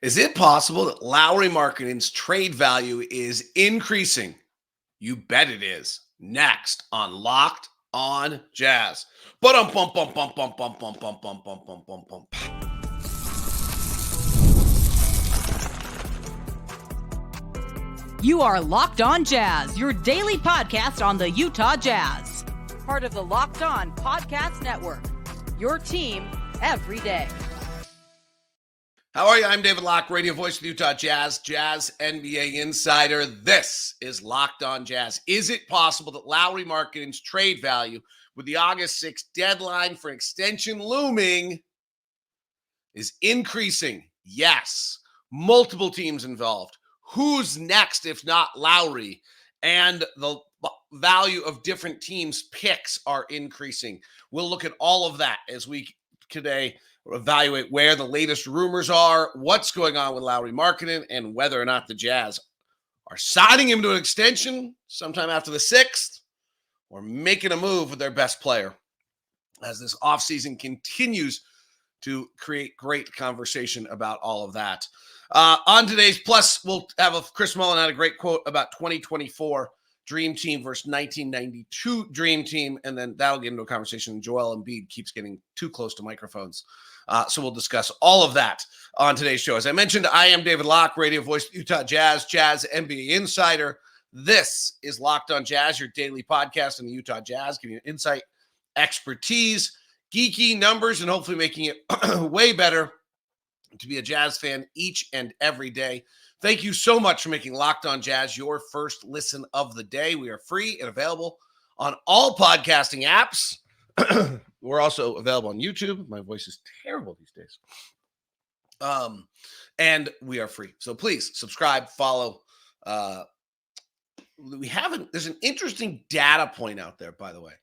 Is it possible that Lauri Markkanen's trade value is increasing? You bet it is. Next on Locked on Jazz. Bum bum bum bum bum bum bum bum bum bum bum bum bum. You are Locked on Jazz, your daily podcast on the Utah Jazz. Part of the Locked On Podcast Network. Your team every day. How are you? I'm David Locke, radio voice of the Utah Jazz, Jazz NBA insider. This is Locked on Jazz. Is it possible that Lauri Markkanen's trade value with the August 6th deadline for extension looming is increasing? Yes. Multiple teams involved. Who's next if not Lauri? And the value of different teams' picks are increasing. We'll look at all of that as we today evaluate where the latest rumors are, what's going on with Lauri Markkanen, and whether or not the Jazz are signing him to an extension sometime after the 6th or making a move with their best player as this offseason continues to create great conversation about all of that. On today's Plus, we'll have Chris Mullen had a great quote about 2024 Dream Team versus 1992 Dream Team, and then that'll get into a conversation. Joel Embiid keeps getting too close to microphones. So we'll discuss all of that on today's show. As I mentioned, I am David Locke, radio voice of Utah Jazz, Jazz NBA insider. This is Locked on Jazz, your daily podcast on the Utah Jazz, giving you insight, expertise, geeky numbers, and hopefully making it way better to be a Jazz fan each and every day. Thank you so much for making Locked on Jazz your first listen of the day. We are free and available on all podcasting apps. We're also available on YouTube. My voice is terrible these days. And we are free. So please subscribe, follow. There's an interesting data point out there, by the way,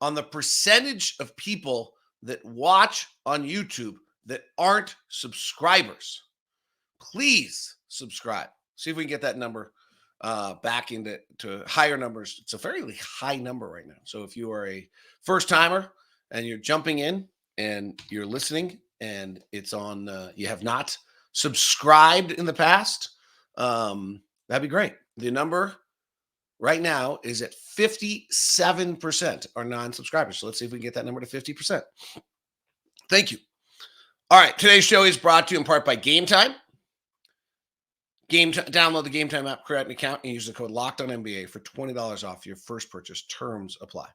on the percentage of people that watch on YouTube that aren't subscribers. Please subscribe. See if we can get that number back into higher numbers. It's a fairly high number right now. So if you are a first timer and you're jumping in and you're listening and it's on, you have not subscribed in the past, that'd be great. The number right now is at 57% are non-subscribers. So let's see if we can get that number to 50%. Thank you. All right, today's show is brought to you in part by Game Time. Download the Game Time app, create an account, and use the code LOCKEDONNBA for $20 off your first purchase. Terms apply.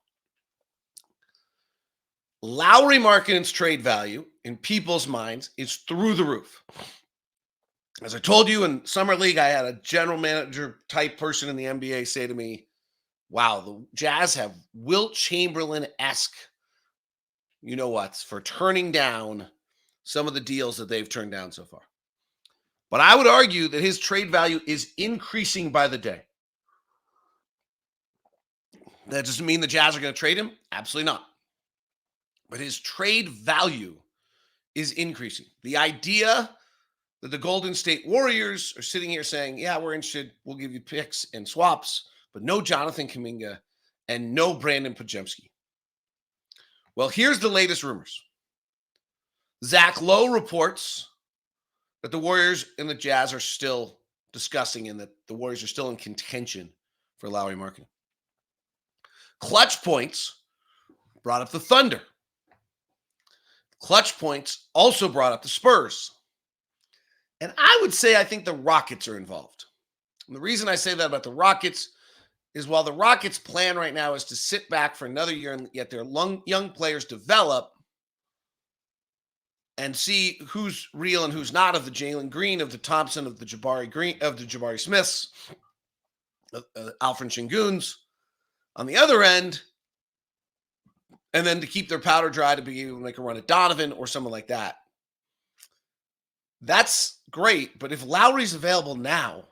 Lauri Markkanen's trade value in people's minds is through the roof. As I told you in Summer League, I had a general manager type person in the NBA say to me, wow, the Jazz have Wilt Chamberlain-esque, you know what, for turning down some of the deals that they've turned down so far. But I would argue that his trade value is increasing by the day. That doesn't mean the Jazz are going to trade him. Absolutely not. But his trade value is increasing. The idea that the Golden State Warriors are sitting here saying, yeah, we're interested. We'll give you picks and swaps, but no Jonathan Kuminga and no Brandon Podziemski. Well, here's the latest rumors. Zach Lowe reports that the Warriors and the Jazz are still discussing and that the Warriors are still in contention for Lauri Markkanen. Clutch Points brought up the Thunder. Clutch Points also brought up the Spurs. And I would say I think the Rockets are involved. And the reason I say that about the Rockets is while the Rockets' plan right now is to sit back for another year and get their young players develop, and see who's real and who's not, of the Jalen Green, of the Thompson, of the Jabari Smiths, Alfred Şengün's on the other end, and then to keep their powder dry to be able to make a run at Donovan or someone like that. That's great, but if Lauri's available now,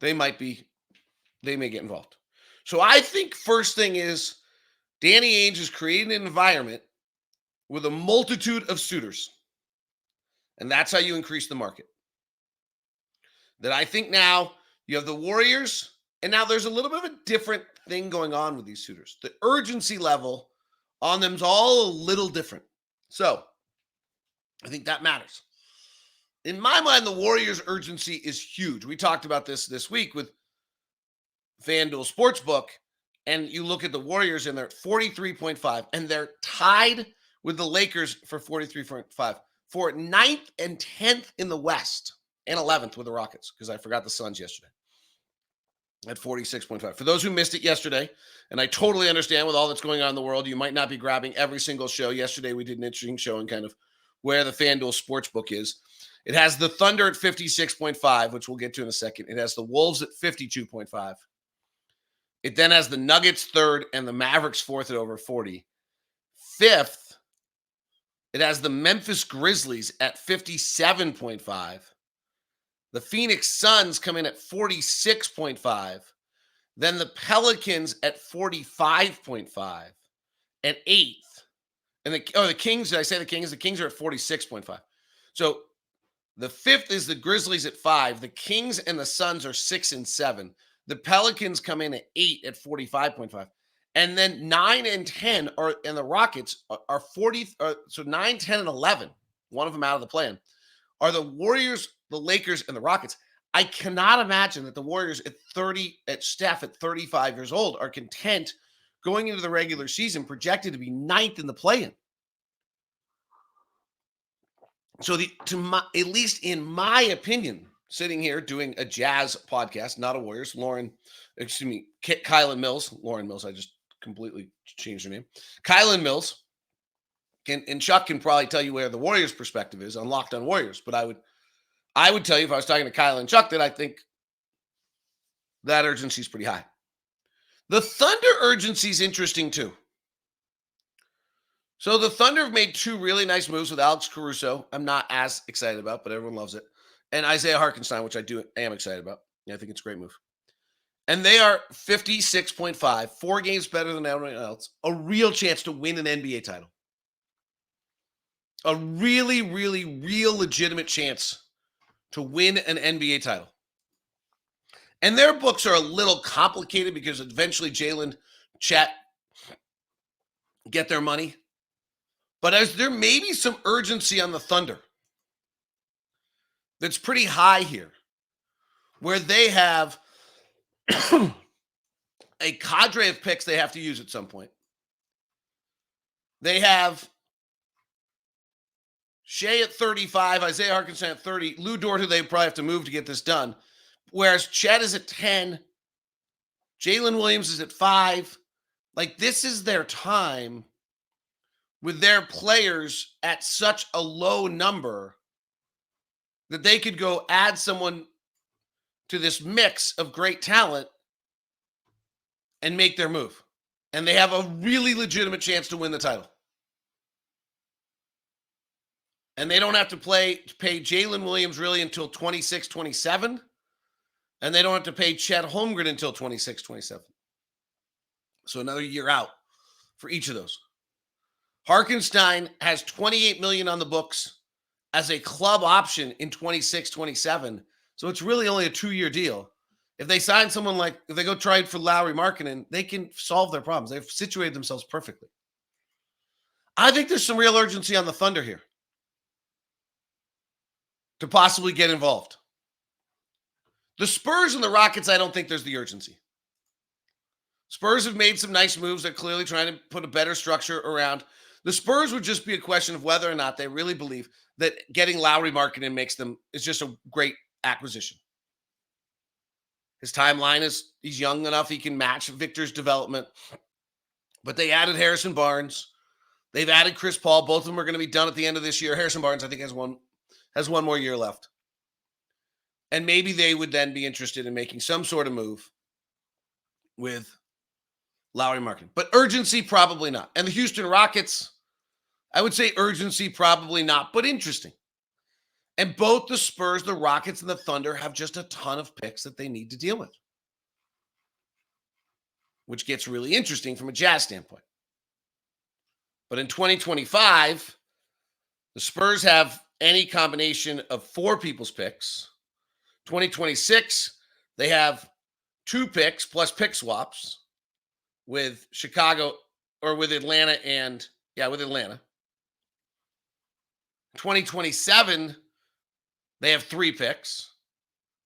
they may get involved. So I think first thing is Danny Ainge is creating an environment with a multitude of suitors. And that's how you increase the market. That I think now you have the Warriors, and now there's a little bit of a different thing going on with these suitors. The urgency level on them is all a little different. So I think that matters. In my mind, the Warriors' urgency is huge. We talked about this week with FanDuel Sportsbook, and you look at the Warriors and they're at 43.5, and they're tied with the Lakers for 43.5 for 9th and 10th in the West and 11th with the Rockets, because I forgot the Suns yesterday at 46.5. For those who missed it yesterday, and I totally understand with all that's going on in the world, you might not be grabbing every single show. Yesterday, we did an interesting show in kind of where the FanDuel Sportsbook is. It has the Thunder at 56.5, which we'll get to in a second. It has the Wolves at 52.5. It then has the Nuggets third and the Mavericks fourth at over 40. Fifth, it has the Memphis Grizzlies at 57.5. The Phoenix Suns come in at 46.5. Then the Pelicans at 45.5 and eighth. And the Kings, did I say the Kings? The Kings are at 46.5. So the fifth is the Grizzlies at 5. The Kings and the Suns are 6 and 7. The Pelicans come in at 8 at 45.5. And then 9 and 10 are, and the Rockets are 40. So 9, 10, and 11, one of them out of the plan, are the Warriors, the Lakers, and the Rockets. I cannot imagine that the Warriors at Steph at 35 years old are content going into the regular season projected to be 9th in the play-in. So at least in my opinion, sitting here doing a Jazz podcast, not a Warriors, Kylan Mills, Lauren Mills, I just completely changed her name. Kylan Mills, and Chuck can probably tell you where the Warriors' perspective is on Locked on Warriors, but I would tell you if I was talking to Kylan and Chuck that I think that urgency is pretty high. The Thunder urgency is interesting too. So the Thunder have made 2 really nice moves with Alex Caruso. I'm not as excited about, but everyone loves it. And Isaiah Hartenstein, which I am excited about. Yeah, I think it's a great move. And they are 56.5, 4 games better than everyone else. A real chance to win an NBA title. A really, really, real legitimate chance to win an NBA title. And their books are a little complicated because eventually Jalen, Chet get their money. But as there may be some urgency on the Thunder that's pretty high here, where they have a cadre of picks they have to use at some point. They have Shea at 35, Isaiah Hartenstein at 30, Lou Dort, who they probably have to move to get this done. Whereas Chet is at 10, Jalen Williams is at 5. Like, this is their time with their players at such a low number that they could go add someone to this mix of great talent and make their move. And they have a really legitimate chance to win the title. And they don't have to pay Jalen Williams really until 26, 27. And they don't have to pay Chet Holmgren until 26, 27. So another year out for each of those. Hartenstein has $28 million on the books as a club option in 26, 27. So it's really only a 2-year deal. If they sign someone if they go try for Lauri Markkanen, they can solve their problems. They've situated themselves perfectly. I think there's some real urgency on the Thunder here to possibly get involved. The Spurs and the Rockets, I don't think there's the urgency. Spurs have made some nice moves. They're clearly trying to put a better structure around. The Spurs would just be a question of whether or not they really believe that getting Lauri Markkanen is just a great acquisition. His timeline is he's young enough he can match Victor's development. But they added Harrison Barnes. They've added Chris Paul. Both of them are going to be done at the end of this year. Harrison Barnes, I think, has one more year left. And maybe they would then be interested in making some sort of move with Lauri Markkanen. But urgency, probably not. And the Houston Rockets, I would say urgency, probably not, but interesting. And both the Spurs, the Rockets, and the Thunder have just a ton of picks that they need to deal with, which gets really interesting from a Jazz standpoint. But in 2025, the Spurs have any combination of 4 people's picks. 2026, they have 2 picks plus pick swaps with Chicago or with Atlanta with Atlanta. 2027, They have 3 picks.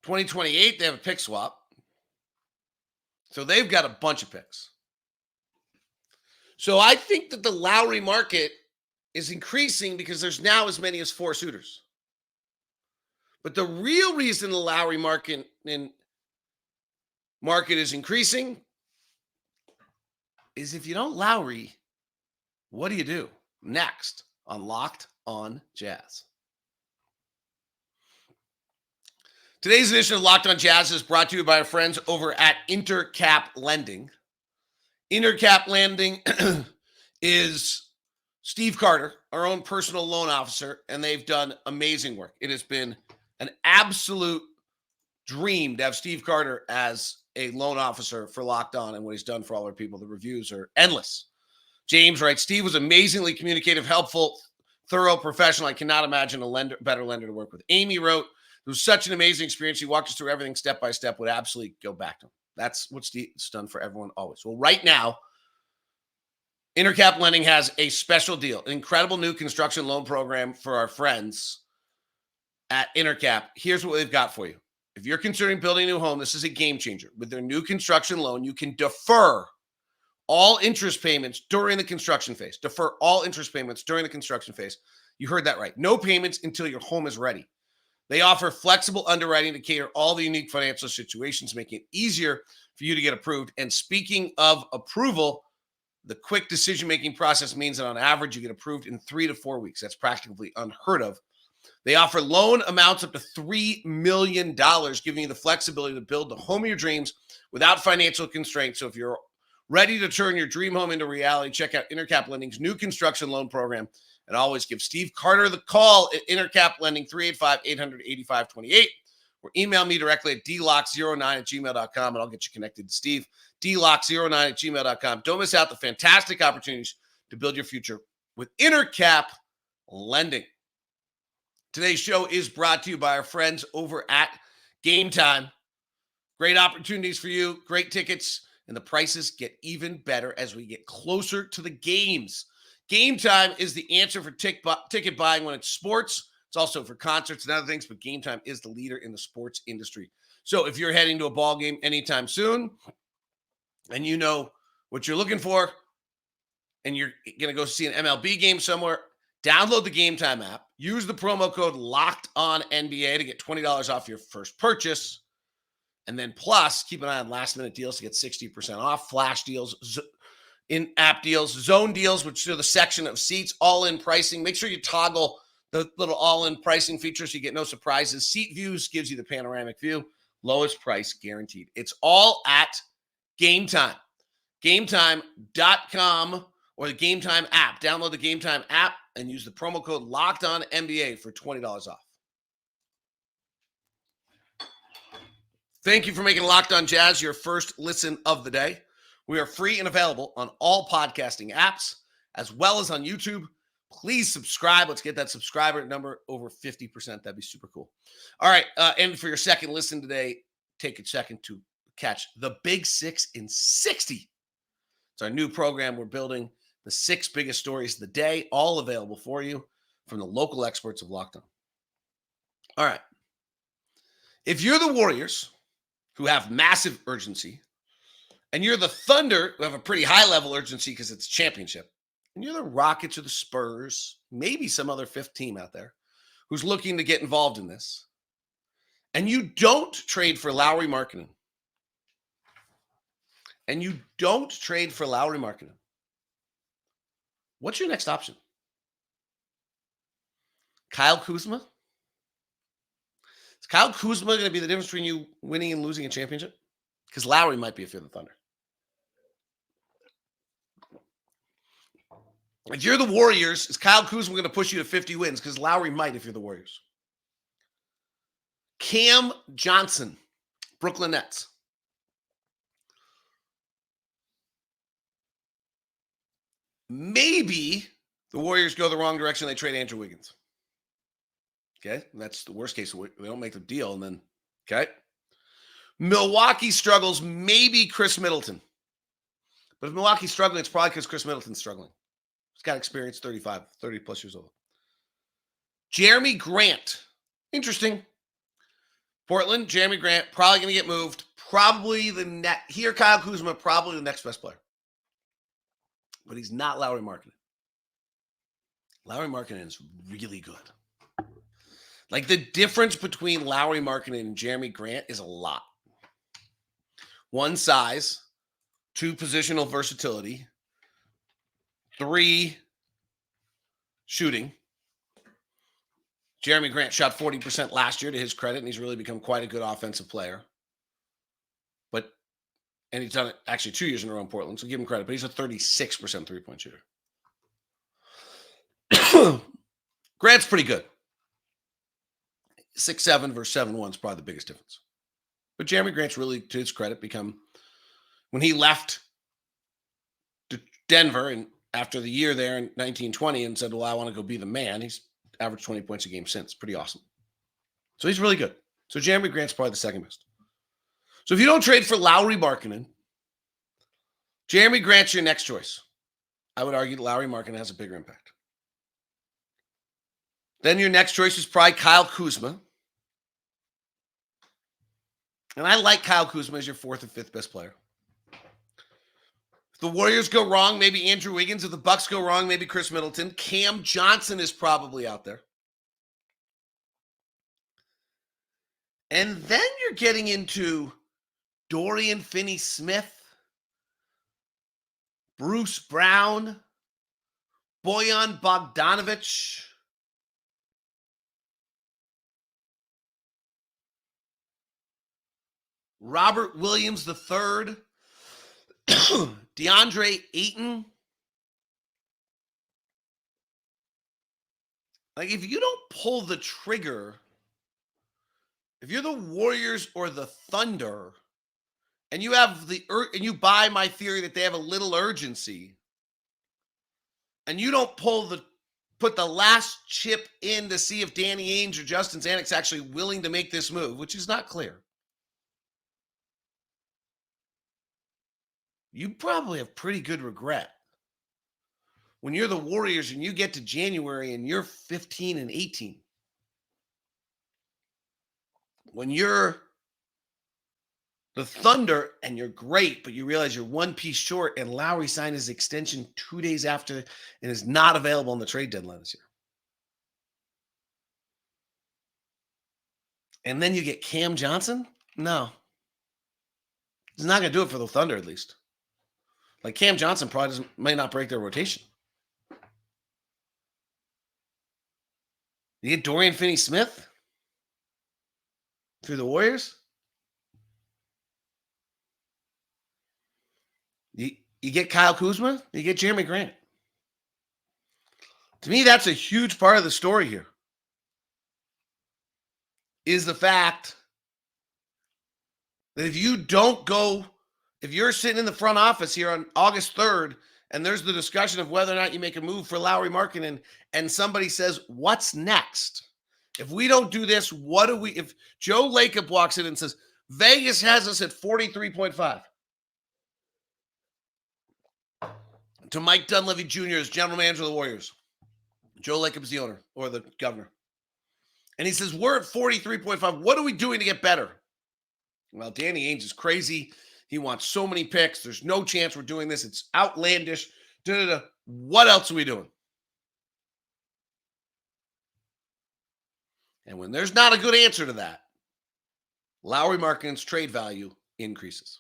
2028, they have a pick swap. So they've got a bunch of picks. So I think that the Lauri market is increasing because there's now as many as 4 suitors. But the real reason the Lauri market is increasing is if you don't Lauri, what do you do? Next on Locked on Jazz. Today's edition of Locked on Jazz is brought to you by our friends over at Intercap Lending. Intercap Lending is Steve Carter, our own personal loan officer, and they've done amazing work. It has been an absolute dream to have Steve Carter as a loan officer for Locked On and what he's done for all our people. The reviews are endless. James writes, Steve was amazingly communicative, helpful, thorough, professional. I cannot imagine a better lender to work with. Amy wrote, it was such an amazing experience. He walked us through everything step by step. Would absolutely go back to him. That's what Steve's done for everyone always. Well, right now, Intercap Lending has a special deal, an incredible new construction loan program for our friends at Intercap. Here's what they've got for you. If you're considering building a new home, this is a game changer. With their new construction loan, you can defer all interest payments during the construction phase. Defer all interest payments during the construction phase. You heard that right. No payments until your home is ready. They offer flexible underwriting to cater all the unique financial situations, making it easier for you to get approved. And speaking of approval, the quick decision-making process means that on average, you get approved in 3 to 4 weeks. That's practically unheard of. They offer loan amounts up to $3 million, giving you the flexibility to build the home of your dreams without financial constraints. So if you're ready to turn your dream home into reality, check out Intercap Lending's new construction loan program. And always give Steve Carter the call at Intercap Lending, 385-800-8528, or email me directly at dlock09@gmail.com, and I'll get you connected to Steve, dlock09@gmail.com. Don't miss out the fantastic opportunities to build your future with Intercap Lending. Today's show is brought to you by our friends over at Game Time. Great opportunities for you, great tickets, and the prices get even better as we get closer to the games. Game Time is the answer for ticket buying when it's sports. It's also for concerts and other things, but Game Time is the leader in the sports industry. So if you're heading to a ball game anytime soon and you know what you're looking for and you're going to go see an MLB game somewhere, download the Game Time app. Use the promo code LOCKEDONNBA to get $20 off your first purchase. And then plus, keep an eye on last-minute deals to get 60% off, flash deals, in-app deals, zone deals, which are the section of seats, all-in pricing. Make sure you toggle the little all-in pricing feature so you get no surprises. Seat Views gives you the panoramic view. Lowest price guaranteed. It's all at Game Time. GameTime.com or the Game Time app. Download the Game Time app and use the promo code LOCKEDONNBA for $20 off. Thank you for making Locked On Jazz your first listen of the day. We are free and available on all podcasting apps, as well as on YouTube. Please subscribe. Let's get that subscriber number over 50%. That'd be super cool. All right. And for your second listen today, take a second to catch the Big Six in 60. It's our new program. We're building the 6 biggest stories of the day, all available for you from the local experts of Locked On. All right. If you're the Warriors, who have massive urgency, and you're the Thunder, who have a pretty high-level urgency because it's a championship, and you're the Rockets or the Spurs, maybe some other 5th team out there who's looking to get involved in this, and you don't trade for Lauri Markkanen, what's your next option? Kyle Kuzma? Is Kyle Kuzma going to be the difference between you winning and losing a championship? Because Lauri might be if you're the Thunder. If you're the Warriors, is Kyle Kuzma going to push you to 50 wins? Because Lauri might if you're the Warriors. Cam Johnson, Brooklyn Nets. Maybe the Warriors go the wrong direction. They trade Andrew Wiggins. Okay, that's the worst case. They don't make the deal, and then, okay. Milwaukee struggles, maybe Chris Middleton. But if Milwaukee's struggling, it's probably because Chris Middleton's struggling. He's got experience, 30 plus years old. Jeremy Grant Interesting. Portland, Jeremy Grant, probably going to get moved. Probably Kyle Kuzma, probably the next best player. But he's not Lauri Markkanen. Lauri Markkanen is really good. Like, the difference between Lauri Markkanen and Jeremy Grant is a lot. 1, size. 2, positional versatility. 3, shooting. Jeremy Grant shot 40% last year, to his credit, and he's really become quite a good offensive player. And he's done it actually 2 years in a row in Portland, so give him credit. But he's a 36% three-point shooter. Grant's pretty good. 6'7" versus 7'1" is probably the biggest difference. But Jeremy Grant's really, to his credit, when he left Denver and after the year there in 1920 and said, well, I want to go be the man, he's averaged 20 points a game since. Pretty awesome. So he's really good. So Jeremy Grant's probably the second best. So if you don't trade for Lauri Markkanen, Jeremy Grant's your next choice. I would argue that Lauri Markkanen has a bigger impact. Then your next choice is probably Kyle Kuzma. And I like Kyle Kuzma as your 4th or 5th best player. If the Warriors go wrong, maybe Andrew Wiggins. If the Bucks go wrong, maybe Chris Middleton. Cam Johnson is probably out there. And then you're getting into Dorian Finney-Smith, Bruce Brown, Bojan Bogdanovic, Robert Williams III, DeAndre Ayton. Like, if you don't pull the trigger, if you're the Warriors or the Thunder, and you have and you buy my theory that they have a little urgency, and you don't put the last chip in to see if Danny Ainge or Justin Zanik's actually willing to make this move, which is not clear, you probably have pretty good regret when you're the Warriors and you get to January and you're 15 and 18. When you're the Thunder and you're great, but you realize you're one piece short, and Lowry signed his extension 2 days after and is not available on the trade deadline this year. And then you get Cam Johnson? No. He's not going to do it for the Thunder, at least. Like, Cam Johnson probably might not break their rotation. You get Dorian Finney-Smith through the Warriors? You get Kyle Kuzma, you get Jeremy Grant. To me, that's a huge part of the story here, is the fact that if you're sitting in the front office here on August 3rd, and there's the discussion of whether or not you make a move for Lauri Markkanen, and somebody says, what's next? If we don't do this, if Joe Lacob walks in and says, Vegas has us at 43.5. To Mike Dunleavy Jr. as general manager of the Warriors. Joe Lacob's the owner or the governor. And he says, we're at 43.5. What are we doing to get better? Well, Danny Ainge is crazy. He wants so many picks. There's no chance we're doing this. It's outlandish. What else are we doing? And when there's not a good answer to that, Lauri Markkanen's trade value increases.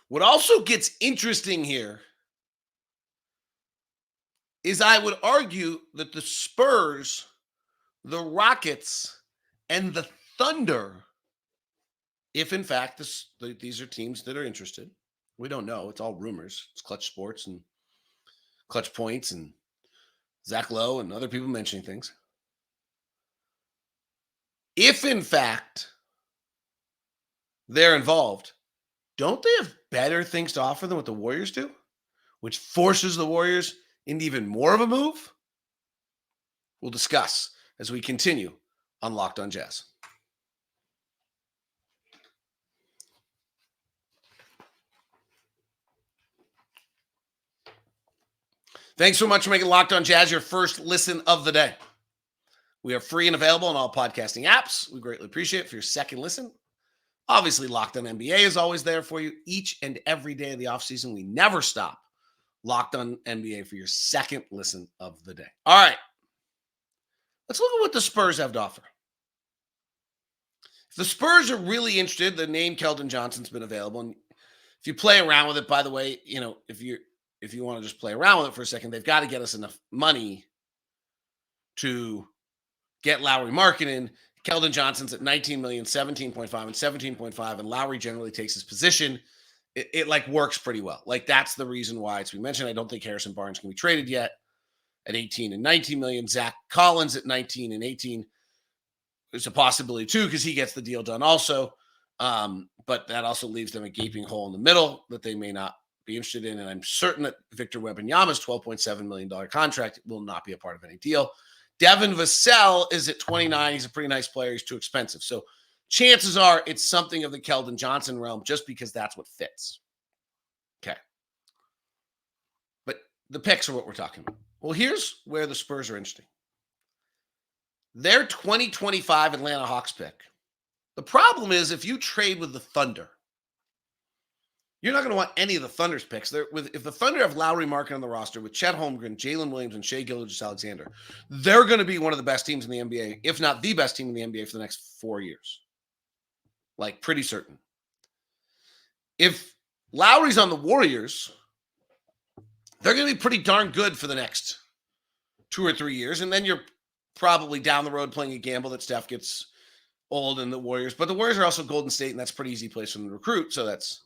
What also gets interesting here is I would argue that the Spurs, the Rockets, and the Thunder, if in fact these are teams that are interested, we don't know. It's all rumors. It's Clutch Sports and Clutch Points and Zach Lowe and other people mentioning things. If in fact they're involved, don't they have better things to offer than what the Warriors do, which forces the Warriors into even more of a move? We'll discuss as we continue on Locked on Jazz. Thanks so much for making Locked on Jazz your first listen of the day. We are free and available on all podcasting apps. We greatly appreciate it for your second listen. Obviously, Locked On NBA is always there for you each and every day of the offseason. We never stop. Locked On NBA for your second listen of the day. All right. Let's look at what the Spurs have to offer. If the Spurs are really interested, the name Keldon Johnson's been available. And if you play around with it, by the way, if you want to just play around with it for a second, they've got to get us enough money to get Lauri Markkanen. Keldon Johnson's at 19 million, 17.5 and 17.5, and Lauri generally takes his position. It like works pretty well. Like that's the reason why it's been mentioned. I don't think Harrison Barnes can be traded yet at 18 and 19 million. Zach Collins at 19 and 18. There's a possibility too, because he gets the deal done also. But that also leaves them a gaping hole in the middle that they may not be interested in. And I'm certain that Victor Wembanyama's $12.7 million contract will not be a part of any deal. Devin Vassell is at 29. He's a pretty nice player. He's too expensive. So chances are it's something of the Keldon Johnson realm just because that's what fits. Okay. But the picks are what we're talking about. Well, here's where the Spurs are interesting. Their 2025 Atlanta Hawks pick. The problem is if you trade with the Thunder, you're not going to want any of the Thunder's picks. If the Thunder have Lauri Markkanen on the roster with Chet Holmgren, Jalen Williams, and Shai Gilgeous-Alexander, they're going to be one of the best teams in the NBA, if not the best team in the NBA for the next 4 years. Like, pretty certain. If Lowry's on the Warriors, they're going to be pretty darn good for the next 2 or 3 years, and then you're probably down the road playing a gamble that Steph gets old and the Warriors. But the Warriors are also Golden State, and that's a pretty easy place for them to recruit, so that's...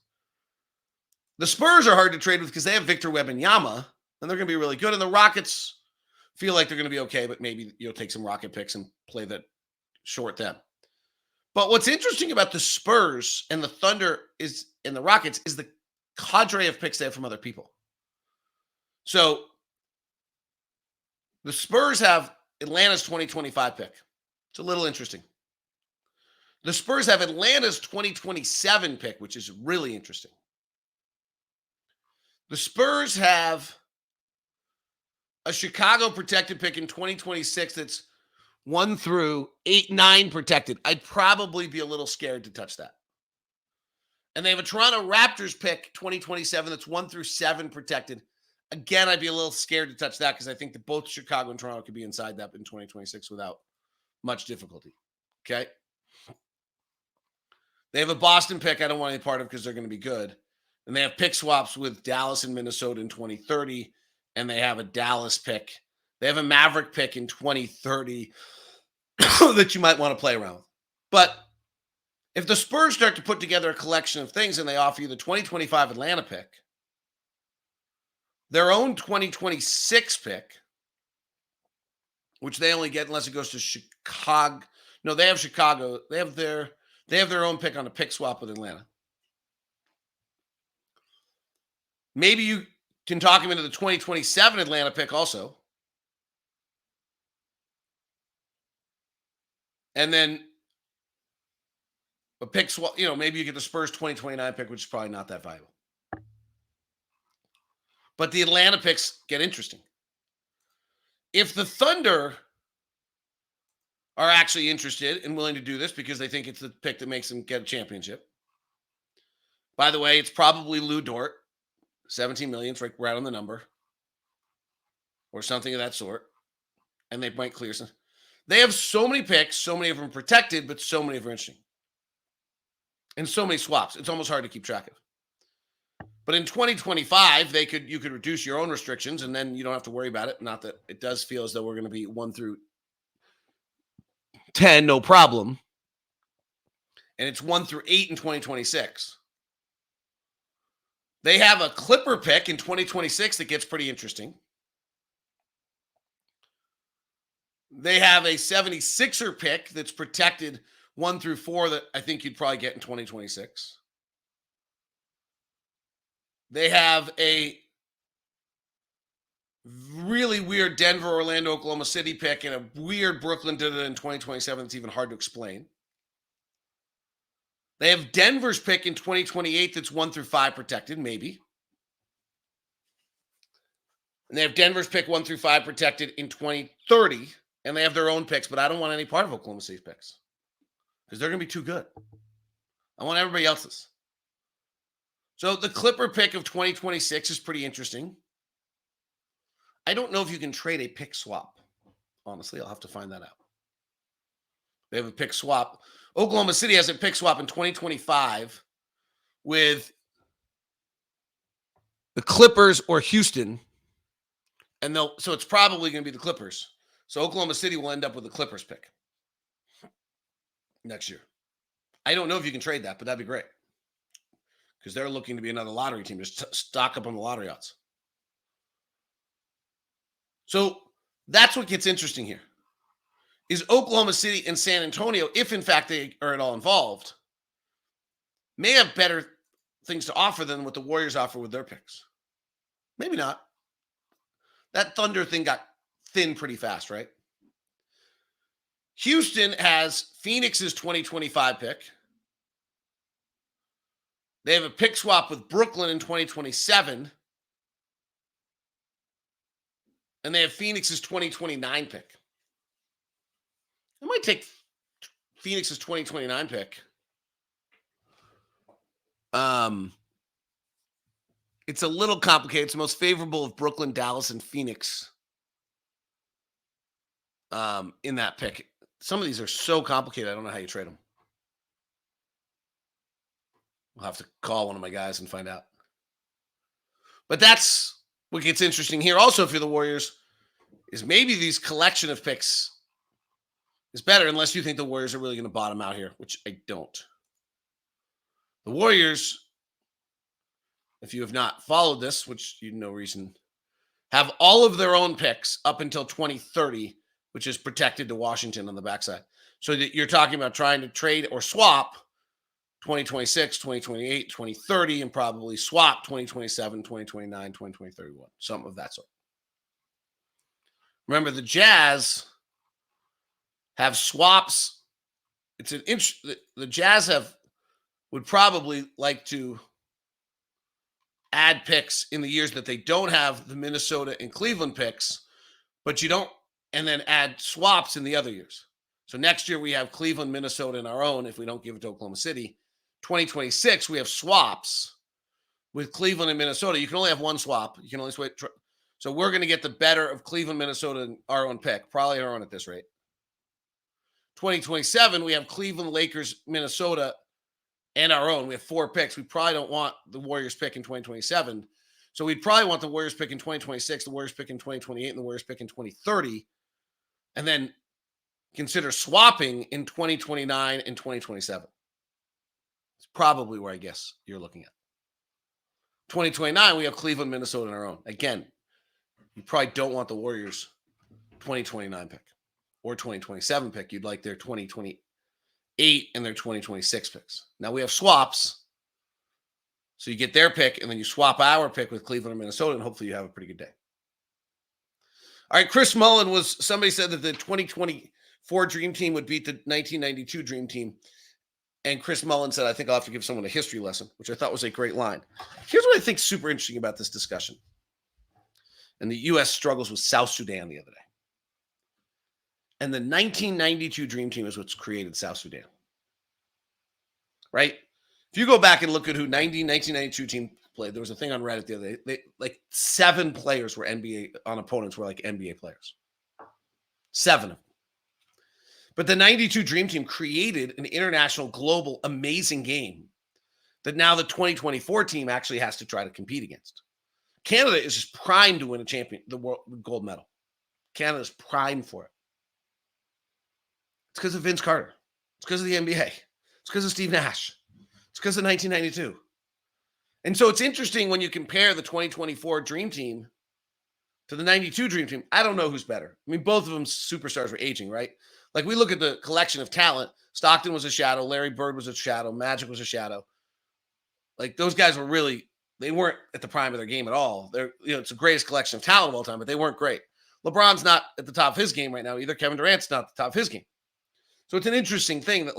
The Spurs are hard to trade with because they have Victor Wembanyama, and they're going to be really good. And the Rockets feel like they're going to be okay, but maybe you'll take some Rocket picks and play that short them. But what's interesting about the Spurs and the Thunder and the Rockets is the cadre of picks they have from other people. So the Spurs have Atlanta's 2025 pick. It's a little interesting. The Spurs have Atlanta's 2027 pick, which is really interesting. The Spurs have a Chicago protected pick in 2026 that's 1 through 8, 9 protected. I'd probably be a little scared to touch that. And they have a Toronto Raptors pick 2027 that's 1 through 7 protected. Again, I'd be a little scared to touch that because I think that both Chicago and Toronto could be inside that in 2026 without much difficulty. Okay? They have a Boston pick I don't want any part of because they're going to be good. And they have pick swaps with Dallas and Minnesota in 2030. And they have a Dallas pick. They have a Maverick pick in 2030 that you might want to play around with. But if the Spurs start to put together a collection of things and they offer you the 2025 Atlanta pick, their own 2026 pick, which they only get unless it goes to Chicago. No, they have Chicago. They have their own pick on a pick swap with Atlanta. Maybe you can talk him into the 2027 Atlanta pick also. And then a pick swap, maybe you get the Spurs 2029 pick, which is probably not that valuable. But the Atlanta picks get interesting. If the Thunder are actually interested and willing to do this because they think it's the pick that makes them get a championship. By the way, it's probably Lou Dort. 17 million, right on the number. Or something of that sort. And they might clear some. They have so many picks, so many of them protected, but so many of them interesting. And so many swaps. It's almost hard to keep track of. But in 2025, you could reduce your own restrictions, and then you don't have to worry about it. Not that it does feel as though we're going to be 1 through 10, no problem. And it's 1 through 8 in 2026. They have a Clipper pick in 2026 that gets pretty interesting. They have a 76er pick that's protected 1 through 4 that I think you'd probably get in 2026. They have a really weird Denver, Orlando, Oklahoma City pick and a weird Brooklyn in 2027 that's even hard to explain. They have Denver's pick in 2028 that's 1 through 5 protected, maybe. And they have Denver's pick 1 through 5 protected in 2030 And they have their own picks, but I don't want any part of Oklahoma City's picks because they're going to be too good. I want everybody else's. So the Clipper pick of 2026 is pretty interesting. I don't know if you can trade a pick swap. Honestly, I'll have to find that out. They have a pick swap. Oklahoma City has a pick swap in 2025 with the Clippers or Houston. And so it's probably going to be the Clippers. So Oklahoma City will end up with the Clippers pick next year. I don't know if you can trade that, but that'd be great. Because they're looking to be another lottery team. Just stock up on the lottery odds. So that's what gets interesting here. Is Oklahoma City and San Antonio, if in fact they are at all involved, may have better things to offer than what the Warriors offer with their picks. Maybe not. That Thunder thing got thin pretty fast, right? Houston has Phoenix's 2025 pick. They have a pick swap with Brooklyn in 2027. And they have Phoenix's 2029 pick. I might take Phoenix's 2029 pick. It's a little complicated. It's the most favorable of Brooklyn, Dallas, and Phoenix in that pick. Some of these are so complicated, I don't know how you trade them. We'll have to call one of my guys and find out. But that's what gets interesting here. Also, if you're the Warriors, is maybe these collection of picks is better unless you think the Warriors are really going to bottom out here, which I don't. The Warriors, if you have not followed this, which you no reason, have all of their own picks up until 2030, which is protected to Washington on the backside. So that you're talking about trying to trade or swap 2026, 2028, 2030, and probably swap 2027, 2029, 2031, something of that sort. Remember, the Jazz have swaps. It's an the Jazz would probably like to add picks in the years that they don't have the Minnesota and Cleveland picks, but you don't, and then add swaps in the other years. So next year we have Cleveland, Minnesota, and our own if we don't give it to Oklahoma City. 2026, we have swaps with Cleveland and Minnesota. You can only have one swap. You can only switch. So we're going to get the better of Cleveland, Minnesota, and our own pick. Probably our own at this rate. 2027, we have Cleveland, Lakers, Minnesota, and our own. We have 4 picks. We probably don't want the Warriors pick in 2027. So we'd probably want the Warriors pick in 2026, the Warriors pick in 2028, and the Warriors pick in 2030. And then consider swapping in 2029 and 2027. It's probably where I guess you're looking at. 2029, we have Cleveland, Minnesota, and our own. Again, you probably don't want the Warriors 2029 pick or 2027 pick. You'd like their 2028 and their 2026 picks. Now we have swaps. So you get their pick and then you swap our pick with Cleveland and Minnesota, and hopefully you have a pretty good day. All right, Chris Mullin somebody said that the 2024 Dream Team would beat the 1992 Dream Team. And Chris Mullin said, I think I'll have to give someone a history lesson, which I thought was a great line. Here's what I think is super interesting about this discussion. And the U.S. struggles with South Sudan the other day. And the 1992 Dream Team is what's created South Sudan. Right? If you go back and look at who 1992 team played, there was a thing on Reddit the other day. Like 7 players were NBA on opponents were like NBA players. 7 of them. But the 92 Dream Team created an international, global, amazing game that now the 2024 team actually has to try to compete against. Canada is just primed to win the world gold medal. Canada's primed for it. It's because of Vince Carter. It's because of the NBA. It's because of Steve Nash. It's because of 1992. And so it's interesting when you compare the 2024 Dream Team to the 92 Dream Team. I don't know who's better. I mean, both of them superstars were aging, right? Like, we look at the collection of talent. Stockton was a shadow. Larry Bird was a shadow. Magic was a shadow. Like, those guys were really, they weren't at the prime of their game at all. It's the greatest collection of talent of all time, but they weren't great. LeBron's not at the top of his game right now either. Kevin Durant's not at the top of his game. So it's an interesting thing that,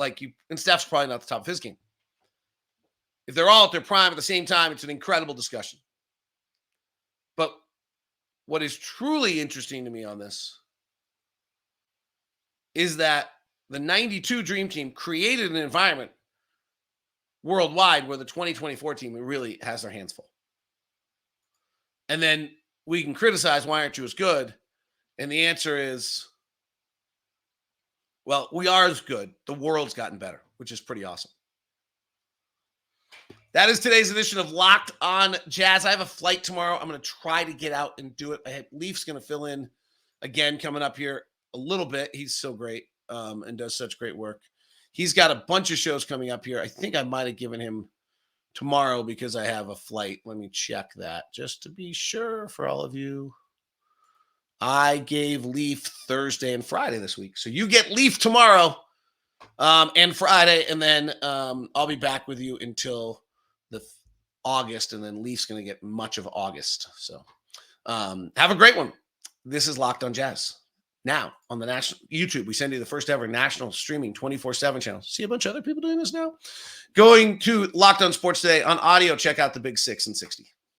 and Steph's probably not at the top of his game. If they're all at their prime at the same time, it's an incredible discussion. But what is truly interesting to me on this is that the 92 Dream Team created an environment worldwide where the 2024 team really has their hands full. And then we can criticize, why aren't you as good? And the answer is, well, we are as good. The world's gotten better, which is pretty awesome. That is today's edition of Locked on Jazz. I have a flight tomorrow. I'm going to try to get out and do it. Leaf's going to fill in again coming up here a little bit. He's so great and does such great work. He's got a bunch of shows coming up here. I think I might have given him tomorrow because I have a flight. Let me check that just to be sure for all of you. I gave Leaf Thursday and Friday this week. So you get Leaf tomorrow and Friday, and then I'll be back with you until the August, and then Leaf's going to get much of August. So have a great one. This is Locked on Jazz. Now on the national YouTube, we send you the first ever national streaming 24/7 channel. See a bunch of other people doing this now. Going to Locked on Sports Today on audio. Check out the Big 6 and 60.